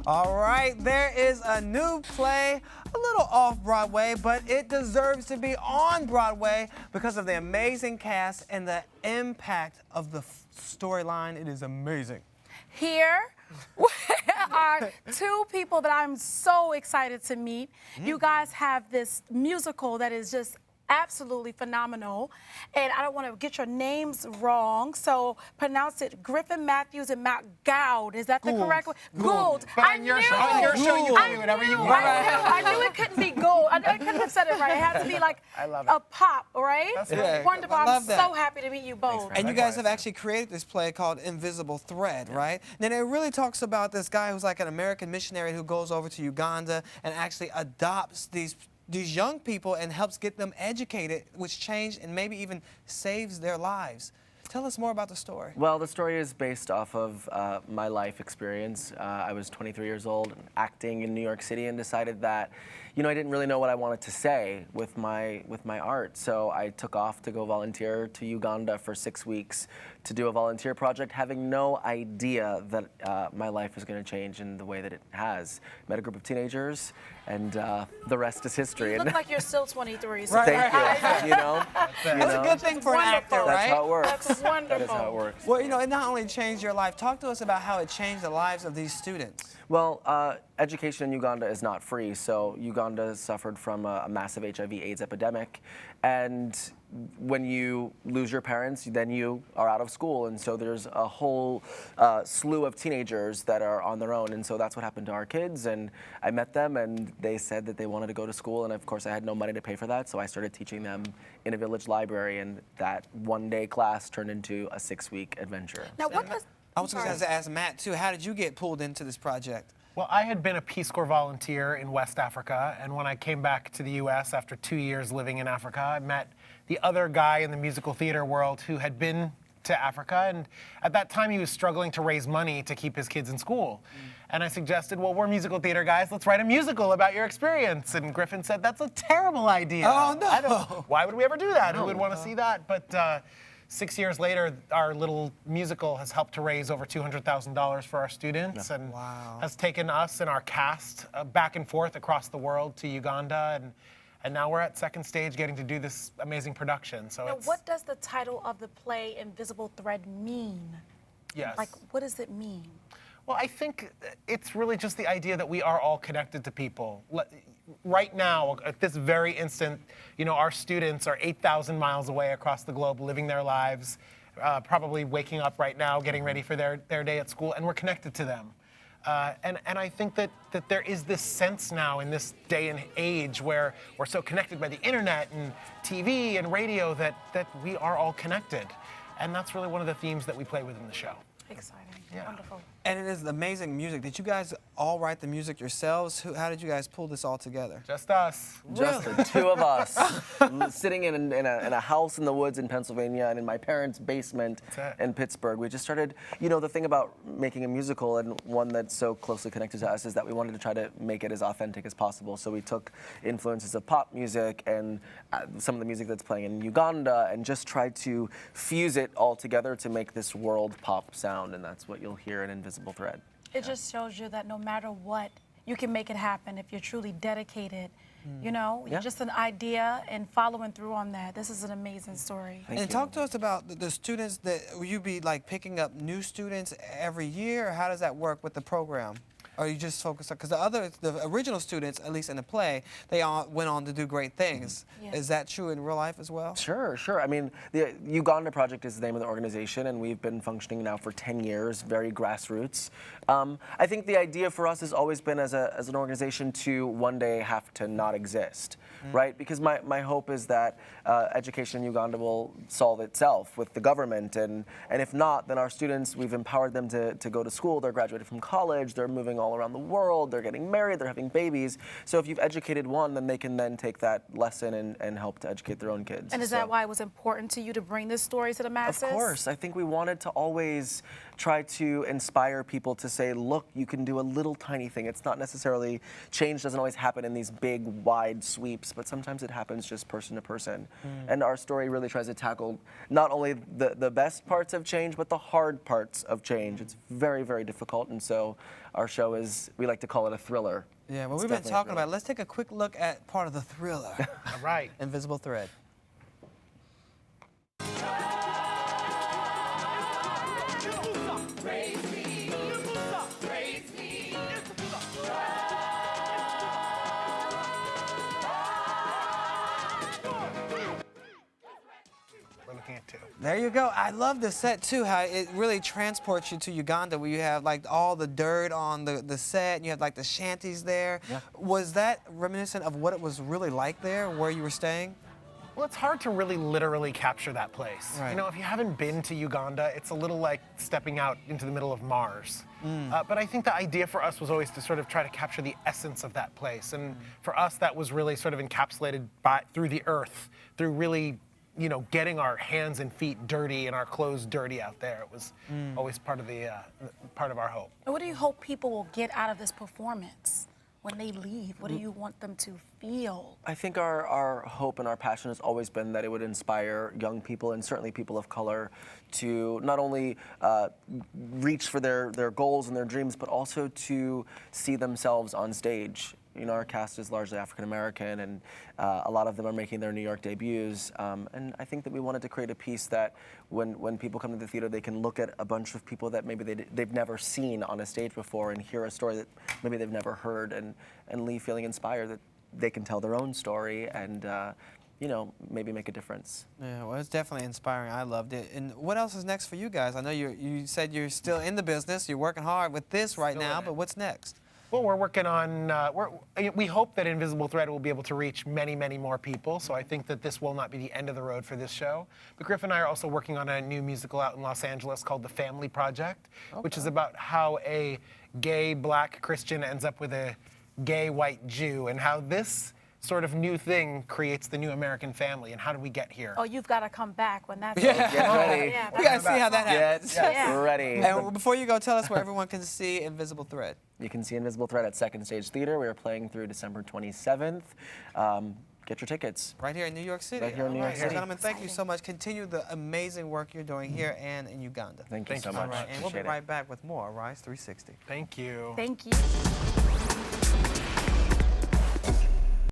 All right, there is a new play, a little off-Broadway, but it deserves to be on Broadway because of the amazing cast and the impact of the storyline. It is amazing. Here are two people that I'm so excited to meet. You guys have this musical that is just absolutely phenomenal. And I don't want to get your names wrong, so pronounce it Griffin Matthews and Matt Gould. Is that the correct one? Gould. But on your show, you can do whatever you want. I knew it couldn't be Gould. I couldn't have said it right. It had to be like a pop, right? That's right. Wonderful. I love I'm that. so happy to meet you both. And you guys have actually created this play called Invisible Thread, right? And it really talks about this guy who's like an American missionary who goes over to Uganda and actually adopts these young people and helps get them educated, which changed and maybe even saves their lives. Tell us more about the story. Well, the story is based off of my life experience. I was 23 years old, acting in New York City, and decided that, I didn't really know what I wanted to say with my art. So I took off to go volunteer to Uganda for 6 weeks to do a volunteer project, having no idea that my life was going to change in the way that it has. Met a group of teenagers, and the rest is history. You look like you're still 23. So Thank you. That's a good thing for an actor, right? That's how it works. That's wonderful. That is how it works. Well, it not only changed your life. Talk to us about how it changed the lives of these students. Well, education in Uganda is not free. So Uganda suffered from a massive HIV/AIDS epidemic. And when you lose your parents, then you are out of school. And so there's a whole slew of teenagers that are on their own. And so that's what happened to our kids. And I met them, and they said that they wanted to go to school. And of course, I had no money to pay for that. So I started teaching them in a village library. And that one-day class turned into a 6-week adventure. Now, what does... I was going to ask Matt, too, how did you get pulled into this project? Well, I had been a Peace Corps volunteer in West Africa, and when I came back to the U.S. after 2 years living in Africa, I met the other guy in the musical theater world who had been to Africa, and at that time he was struggling to raise money to keep his kids in school. And I suggested, well, we're musical theater guys, let's write a musical about your experience. And Griffin said, that's a terrible idea. Oh, no. Why would we ever do that? Who would want to see that? But 6 years later, our little musical has helped to raise over $200,000 for our students, and has taken us and our cast back and forth across the world to Uganda, and now we're at second stage getting to do this amazing production. So Now, what does the title of the play Invisible Thread mean? Yes. Like, what does it mean? Well, I think it's really just the idea that we are all connected to people. Right now, at this very instant, our students are 8,000 miles away across the globe, living their lives, probably waking up right now, getting ready for their day at school, and we're connected to them. And I think that there is this sense now in this day and age where we're so connected by the internet and TV and radio that we are all connected. And that's really one of the themes that we play with in the show. Exciting. Yeah. Wonderful. And it is amazing music. Did you guys all write the music yourselves? How did you guys pull this all together? Just us. Just the two of us, sitting in a house in the woods in Pennsylvania and in my parents' basement in Pittsburgh. We just started, the thing about making a musical, and one that's so closely connected to us, is that we wanted to try to make it as authentic as possible. So we took influences of pop music and some of the music that's playing in Uganda, and just tried to fuse it all together to make this world pop sound, and that's what you'll hear in Invisible Thread. It just shows you that no matter what, you can make it happen if you're truly dedicated. Just an idea and following through on that. This is an amazing story. And talk to us about the students that will you be like picking up new students every year, or how does that work with the program? Or you just focus on, because the original students, at least in the play, they all went on to do great things. Yes. Is that true in real life as well? Sure. I mean, the Uganda Project is the name of the organization, and we've been functioning now for 10 years, very grassroots. I think the idea for us has always been as an organization to one day have to not exist, right? Because my hope is that education in Uganda will solve itself with the government, and if not, then our students, we've empowered them to go to school, they're graduated from college, they're moving all around the world, they're getting married, they're having babies. So if you've educated one, then they can then take that lesson and help to educate their own kids. And is that why it was important to you to bring this story to the masses? Of course. I think we wanted to always try to inspire people to say, look, you can do a little tiny thing. It's not necessarily, change doesn't always happen in these big, wide sweeps, but sometimes it happens just person to person. And our story really tries to tackle not only the best parts of change, but the hard parts of change. It's very, very difficult, and so our show show is, we like to call it a thriller. Yeah, well, It's we've been definitely a talking thriller. about it. Let's take a quick look at part of the thriller, All right. Invisible Thread. We're looking at 2. There you go. I love the set too, how it really transports you to Uganda, where you have like all the dirt on the set, and you have like the shanties there. Yeah. Was that reminiscent of what it was really like there, where you were staying? Well, it's hard to really literally capture that place. Right. You know, if you haven't been to Uganda, it's a little like stepping out into the middle of Mars. But I think the idea for us was always to sort of try to capture the essence of that place. And for us, that was really sort of encapsulated through the earth, through really, you know, getting our hands and feet dirty and our clothes dirty out there. It was always part of our hope. And what do you hope people will get out of this performance when they leave? What do you want them to feel? I think our hope and our passion has always been that it would inspire young people, and certainly people of color, to not only reach for their goals and their dreams, but also to see themselves on stage. You know, our cast is largely African American, and a lot of them are making their New York debuts. And I think that we wanted to create a piece that when people come to the theater, they can look at a bunch of people that maybe they've never seen on a stage before, and hear a story that maybe they've never heard, and leave feeling inspired that they can tell their own story and, you know, maybe make a difference. Yeah, well, it's definitely inspiring. I loved it. And what else is next for you guys? I know you said you're still in the business. You're working hard with this right Still now, in it. but what's next? Well, we're working on, we hope that Invisible Thread will be able to reach many, many more people. So I think that this will not be the end of the road for this show. But Griff and I are also working on a new musical out in Los Angeles called The Family Project, which is about how a gay black Christian ends up with a gay white Jew, and how this sort of new thing creates the new American family, and how do we get here? Oh, you've got to come back when that's Yeah. Get ready. Yeah, We got to see how that happens. Get Yeah. ready. And before you go, tell us where everyone can see Invisible Thread. You can see Invisible Thread at Second Stage Theater. We are playing through December 27th. Get your tickets. Right here in New York City. Right here in New All York right, City. Gentlemen, thank you so much. Continue the amazing work you're doing here and in Uganda. Thank you Thank so you so much. much. And we'll be Appreciate it. right back with more Rise 360. Thank you. Thank you.